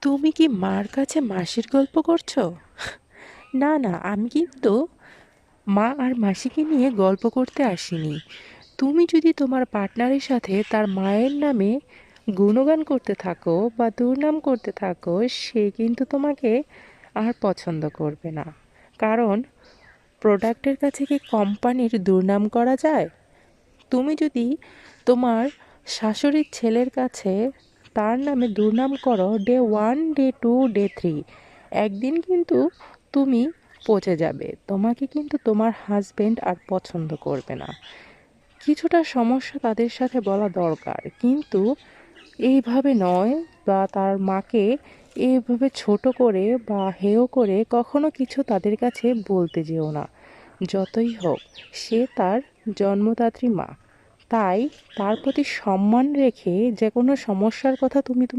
তুমি কি মার কাছে মাসির গল্প করছো? না না, আমি কিন্তু মা আর মাসিকে নিয়ে গল্প করতে আসিনি। তুমি যদি তোমার পার্টনারের সাথে তার মায়ের নামে গুণগান করতে থাকো বা দুর্নাম করতে থাকো, সে কিন্তু তোমাকে আর পছন্দ করবে না। কারণ প্রোডাক্টের কাছে কি কোম্পানির দুর্নাম করা যায়? তুমি যদি তোমার শাশুড়ির ছেলের কাছে তার নামে দুর্নাম করো ডে 1, ডে 2, ডে 3, একদিন কিন্তু তুমি পচে যাবে। তোমাকে কিন্তু তোমার হাজবেন্ড আর পছন্দ করবে না। কিছুটা সমস্যা তাদের সাথে বলা দরকার, কিন্তু এইভাবে নয়। বা তার মাকে এইভাবে ছোট করে বা হেয় করে কখনো কিছু তাদের কাছে বলতে যেও না। যতই হোক, সে তার জন্মদাত্রী মা। তাই তার প্রতি সম্মান রেখে যে কোনো সমস্যার কথা তুমি